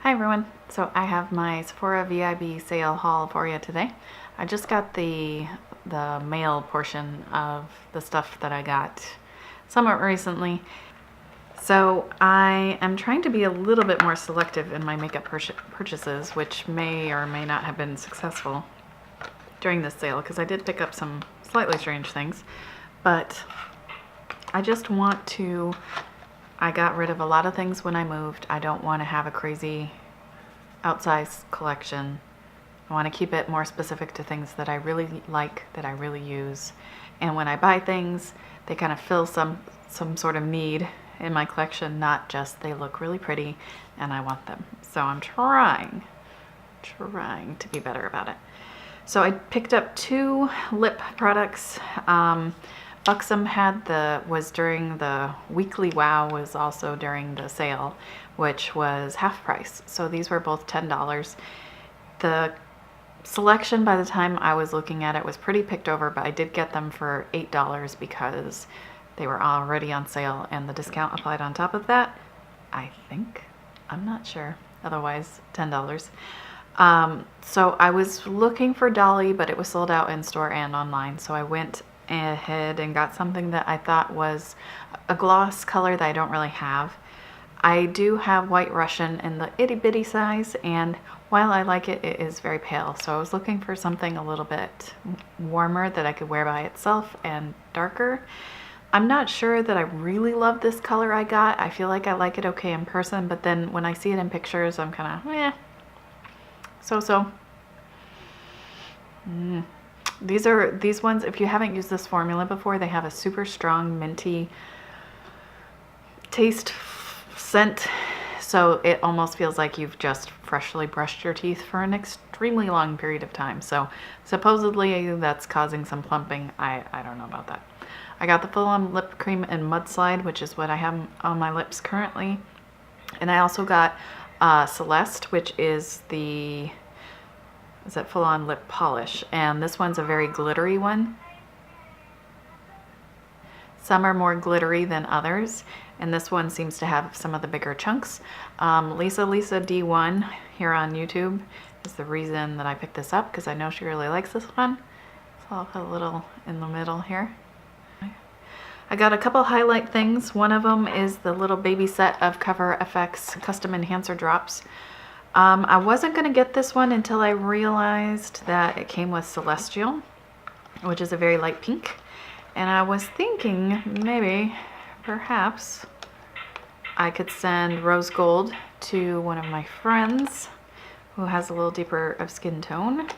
Hi everyone. So I have my Sephora VIB sale haul for you today. I just got the mail portion of the stuff that I got somewhat recently. So I am trying to be a little bit more selective in my makeup purchases, which may or may not have been successful during this sale because I did pick up some slightly strange things. But I just want to I got rid of a lot of things when I moved. I don't want to have a crazy outsized collection. I want to keep it more specific to things that I really like, that I really use. And when I buy things, they kind of fill some sort of need in my collection, not just they look really pretty and I want them. So I'm trying to be better about it. So I picked up 2 lip products. Buxom was during the weekly wow, was also during the sale, which was half price. So these were both $10. The selection by the time I was looking at it was pretty picked over, but I did get them for $8 because they were already on sale and the discount applied on top of that, I think. I'm not sure. Otherwise, $10. So I was looking for Dolly, but it was sold out in store and online. So I went ahead and got something that I thought was a gloss color that I don't really have. I do have White Russian in the itty bitty size, and while I like it, it is very pale. So I was looking for something a little bit warmer that I could wear by itself and darker. I'm not sure that I really love this color I got. I feel like I like it okay in person, but then when I see it in pictures, I'm kind of, so. These ones, if you haven't used this formula before, they have a super strong minty taste scent. So it almost feels like you've just freshly brushed your teeth for an extremely long period of time. So supposedly that's causing some plumping. I don't know about that. I got the full-on lip cream in Mudslide, which is what I have on my lips currently. And I also got Celeste, which is that full-on lip polish, and this one's a very glittery one. Some are more glittery than others, and this one seems to have some of the bigger chunks. Lisa D1 here on YouTube is the reason that I picked this up, because I know she really likes this one. So I'll put a little in the middle here. I got a couple highlight things. One of them is the little baby set of Cover FX Custom Enhancer Drops. I wasn't going to get this one until I realized that it came with Celestial, which is a very light pink. And I was thinking maybe, perhaps, I could send Rose Gold to one of my friends who has a little deeper of skin tone.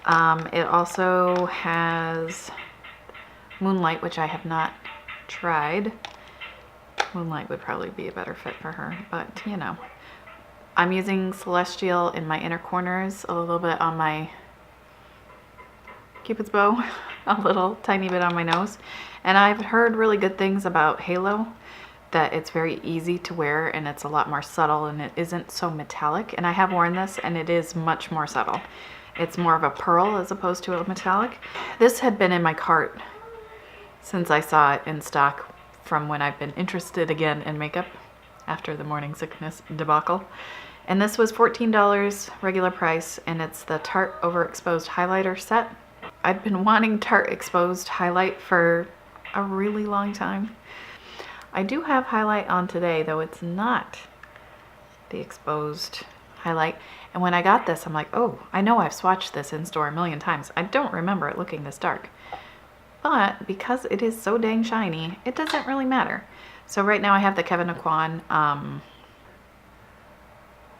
It also has Moonlight, which I have not tried. Moonlight would probably be a better fit for her, but you know. I'm using Celestial in my inner corners, a little bit on my Cupid's bow, a little tiny bit on my nose. And I've heard really good things about Halo, that it's very easy to wear and it's a lot more subtle and it isn't so metallic. And I have worn this and it is much more subtle. It's more of a pearl as opposed to a metallic. This had been in my cart since I saw it in stock from when I've been interested again in makeup after the morning sickness debacle. And this was $14 regular price, and it's the Tarte Overexposed Highlighter set. I'd been wanting Tarte Exposed Highlight for a really long time. I do have highlight on today, though it's not the exposed highlight. And when I got this, I'm like, oh, I know I've swatched this in store a million times. I don't remember it looking this dark. But because it is so dang shiny, it doesn't really matter. So right now I have the Kevyn Aucoin.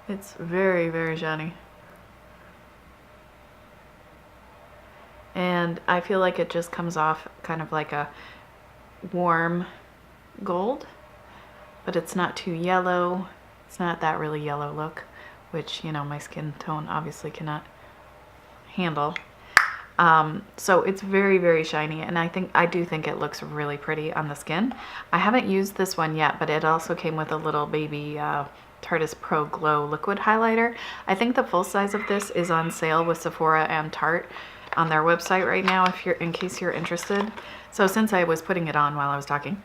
It's very, very shiny. And I feel like it just comes off kind of like a warm gold, but it's not too yellow. It's not that really yellow look, which, you know, my skin tone obviously cannot handle. So it's very, very shiny, and I do think it looks really pretty on the skin. I haven't used this one yet, but it also came with a little baby Tarte's Pro Glow liquid highlighter. I think the full size of this is on sale with Sephora and Tarte on their website right now, in case you're interested. So since I was putting it on while I was talking,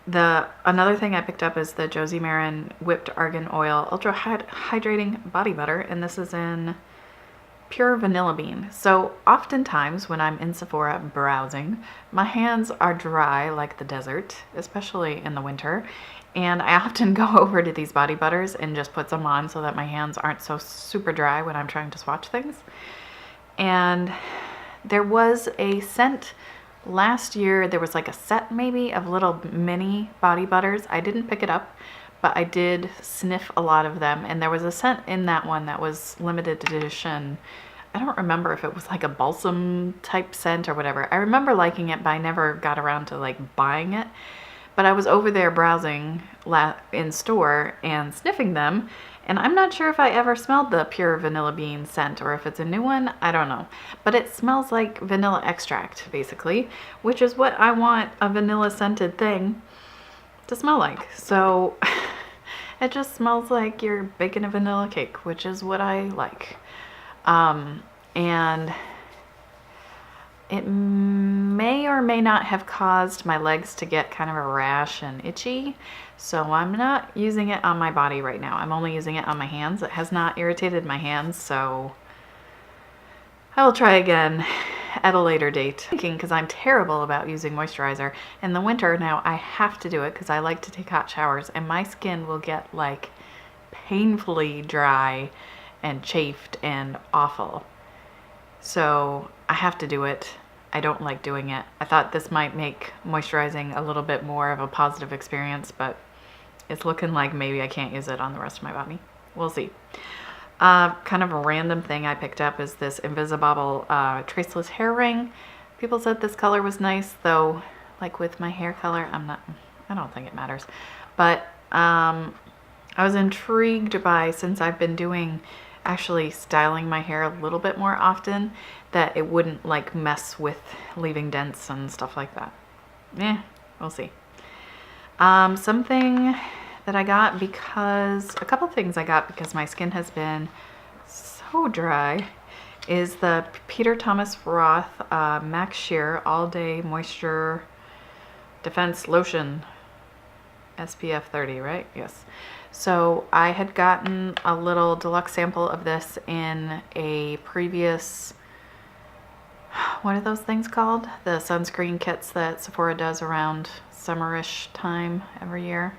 Another thing I picked up is the Josie Maran Whipped Argan Oil Ultra Hydrating Body Butter, and this is in pure vanilla bean. So oftentimes when I'm in Sephora browsing, my hands are dry like the desert, especially in the winter. And I often go over to these body butters and just put some on so that my hands aren't so super dry when I'm trying to swatch things. And there was a scent last year, there was like a set maybe of little mini body butters. I didn't pick it up, but I did sniff a lot of them. And there was a scent in that one that was limited edition. I don't remember if it was like a balsam type scent or whatever. I remember liking it, but I never got around to like buying it. But I was over there browsing in store and sniffing them, and I'm not sure if I ever smelled the pure vanilla bean scent or if it's a new one. I don't know. But it smells like vanilla extract, basically, which is what I want a vanilla scented thing to smell like. So it just smells like you're baking a vanilla cake, which is what I like. And it may or may not have caused my legs to get kind of a rash and itchy, so I'm not using it on my body right now. I'm only using it on my hands. It has not irritated my hands, so I will try again at a later date. Because I'm terrible about using moisturizer. In the winter now I have to do it because I like to take hot showers, and my skin will get like painfully dry and chafed and awful. So I have to do it. I don't like doing it. I thought this might make moisturizing a little bit more of a positive experience, but it's looking like maybe I can't use it on the rest of my body. We'll see. Kind of a random thing I picked up is this Invisibobble traceless hair ring. People said this color was nice, though like with my hair color, I don't think it matters. But I was intrigued by, since I've been doing actually styling my hair a little bit more often, that it wouldn't like mess with leaving dents and stuff like that. We'll see. Something that I got because, a couple things I got because my skin has been so dry, is the Peter Thomas Roth Max Sheer All Day Moisture Defense Lotion, SPF 30, right? Yes. So I had gotten a little deluxe sample of this in a previous, what are those things called? The sunscreen kits that Sephora does around summerish time every year,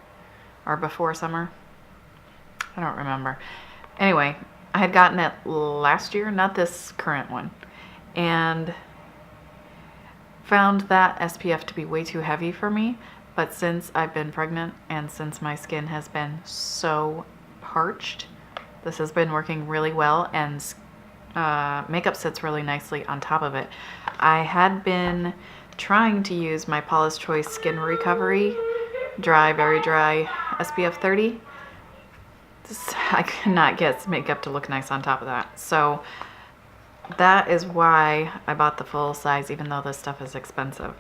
or before summer. I don't remember. Anyway, I had gotten it last year, not this current one, and found that SPF to be way too heavy for me. But since I've been pregnant and since my skin has been so parched, this has been working really well, and makeup sits really nicely on top of it. I had been trying to use my Paula's Choice Skin Recovery Dry, Very Dry SPF 30. I could not get makeup to look nice on top of that. So that is why I bought the full size, even though this stuff is expensive.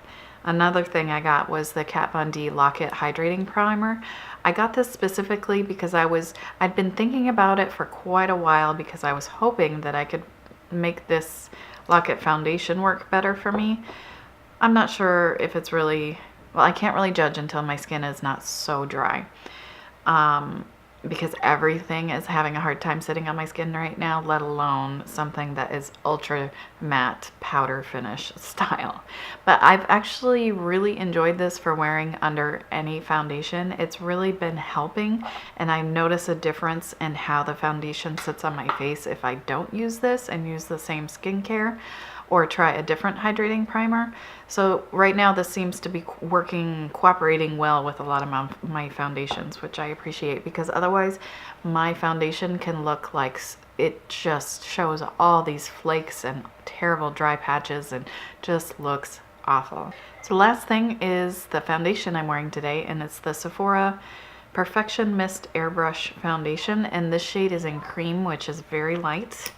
Another thing I got was the Kat Von D Lock-It Hydrating Primer. I got this specifically because I'd been thinking about it for quite a while, because I was hoping that I could make this Lock-It foundation work better for me. I'm not sure if it's really, well, I can't really judge until my skin is not so dry. Because everything is having a hard time sitting on my skin right now, let alone something that is ultra matte powder finish style. But I've actually really enjoyed this for wearing under any foundation. It's really been helping, and I notice a difference in how the foundation sits on my face if I don't use this and use the same skincare or try a different hydrating primer. So right now this seems to be cooperating well with a lot of my foundations, which I appreciate, because otherwise my foundation can look like it just shows all these flakes and terrible dry patches and just looks awful. So last thing is the foundation I'm wearing today, and it's the Sephora Perfection Mist Airbrush Foundation, and this shade is in cream, which is very light.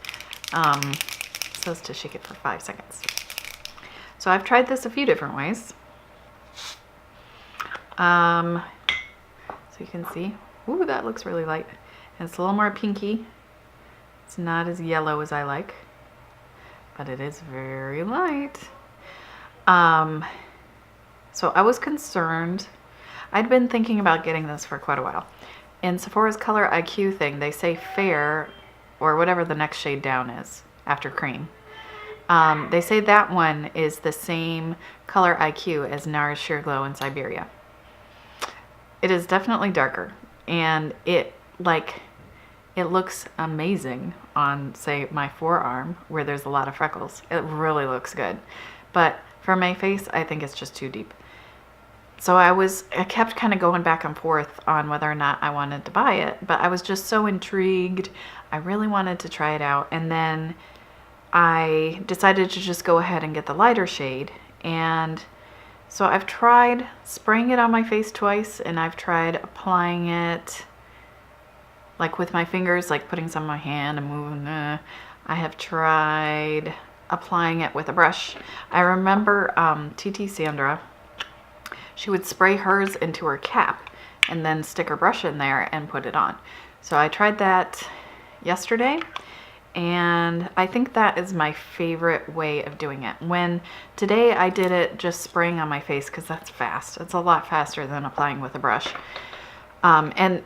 It says to shake it for 5 seconds. So I've tried this a few different ways. So you can see, ooh, that looks really light. And it's a little more pinky. It's not as yellow as I like, but it is very light. So I was concerned. I'd been thinking about getting this for quite a while. In Sephora's Color IQ thing, they say Fair, or whatever the next shade down is after Cream. They say that one is the same color IQ as NARS Sheer Glow in Siberia. It is definitely darker, and it looks amazing on, say, my forearm where there's a lot of freckles. It really looks good. But for my face, I think it's just too deep. So I kept kind of going back and forth on whether or not I wanted to buy it, but I was just so intrigued. I really wanted to try it out. And then I decided to just go ahead and get the lighter shade. And so I've tried spraying it on my face twice, and I've tried applying it like with my fingers, like putting some on my hand and moving. I have tried applying it with a brush. I remember TT Sandra, she would spray hers into her cap and then stick her brush in there and put it on. So I tried that yesterday, and I think that is my favorite way of doing it. Today I did it just spraying on my face because that's fast. It's a lot faster than applying with a brush. And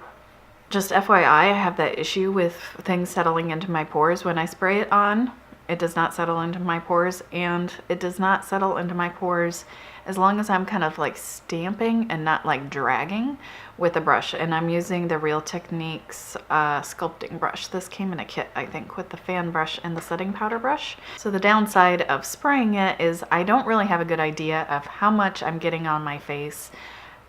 just FYI, I have that issue with things settling into my pores when I spray it on. It does not settle into my pores, and it does not settle into my pores as long as I'm kind of like stamping and not like dragging with a brush. And I'm using the Real Techniques sculpting brush. This came in a kit, I think, with the fan brush and the setting powder brush. So the downside of spraying it is I don't really have a good idea of how much I'm getting on my face.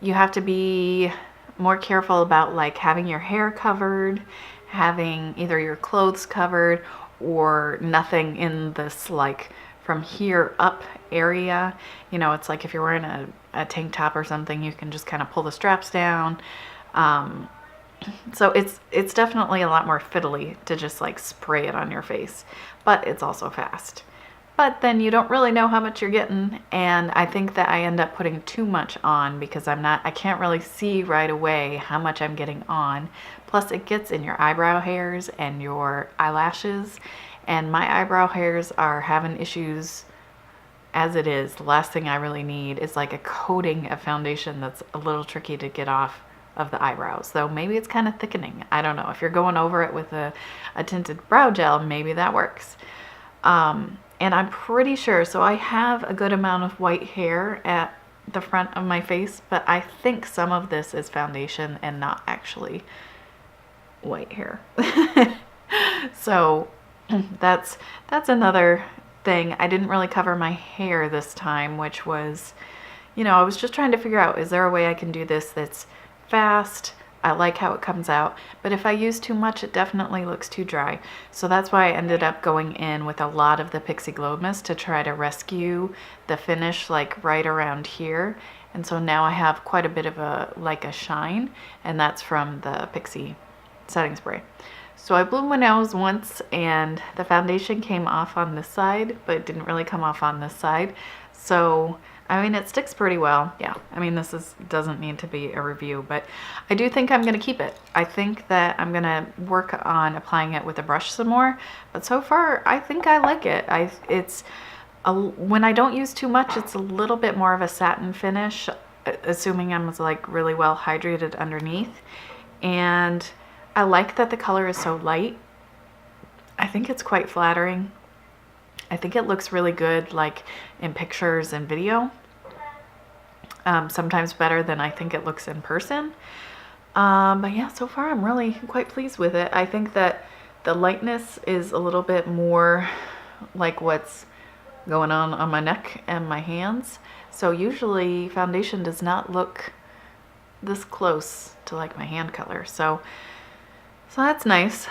You have to be more careful about like having your hair covered, having either your clothes covered, or nothing in this like from here up area. You know, it's like if you're wearing a tank top or something, you can just kind of pull the straps down. So it's definitely a lot more fiddly to just like spray it on your face, but it's also fast. But then you don't really know how much you're getting, and I think that I end up putting too much on because I can't really see right away how much I'm getting on. Plus it gets in your eyebrow hairs and your eyelashes, and my eyebrow hairs are having issues as it is. The last thing I really need is like a coating of foundation that's a little tricky to get off of the eyebrows. So maybe it's kind of thickening. I don't know. If you're going over it with a tinted brow gel, maybe that works. And I'm pretty sure, so I have a good amount of white hair at the front of my face, but I think some of this is foundation and not actually white hair. So that's another thing. I didn't really cover my hair this time, which was, you know, I was just trying to figure out, is there a way I can do this that's fast? I like how it comes out, but if I use too much, it definitely looks too dry. So that's why I ended up going in with a lot of the Pixie Glow Mist to try to rescue the finish like right around here. And so now I have quite a bit of a shine, and that's from the Pixie setting spray. So I blew my nose once, and the foundation came off on this side, but it didn't really come off on this side. So I mean, it sticks pretty well. Yeah, I mean, doesn't need to be a review, but I do think I'm going to keep it. I think that I'm going to work on applying it with a brush some more, but so far I think I like it. When I don't use too much, it's a little bit more of a satin finish, assuming I'm like really well hydrated underneath. And I like that the color is so light. I think it's quite flattering. I think it looks really good like in pictures and video. Sometimes better than I think it looks in person. But yeah, so far I'm really quite pleased with it. I think that the lightness is a little bit more like what's going on my neck and my hands. So usually foundation does not look this close to like my hand color. So that's nice.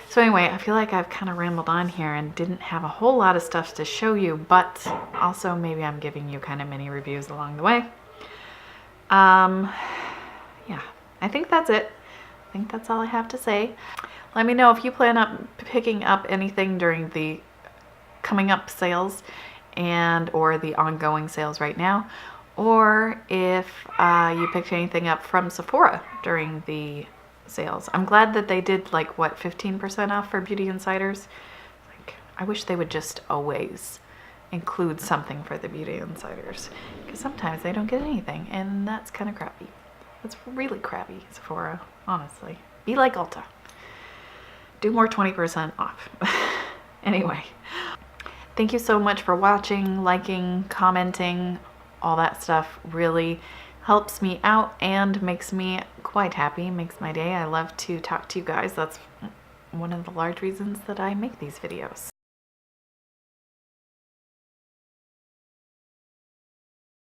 So anyway, I feel like I've kind of rambled on here and didn't have a whole lot of stuff to show you, but also maybe I'm giving you kind of mini reviews along the way. Yeah, I think that's it. I think that's all I have to say. Let me know if you plan on picking up anything during the coming up sales or the ongoing sales right now, or if you picked anything up from Sephora during the sales. I'm glad that they did like 15% off for Beauty Insiders. Like, I wish they would just always include something for the Beauty Insiders, because sometimes they don't get anything, and that's kind of crappy. That's really crappy, Sephora, honestly. Be like Ulta. Do more 20% off. Anyway, thank you so much for watching, liking, commenting. All that stuff really helps me out and makes me quite happy, makes my day. I love to talk to you guys. That's one of the large reasons that I make these videos.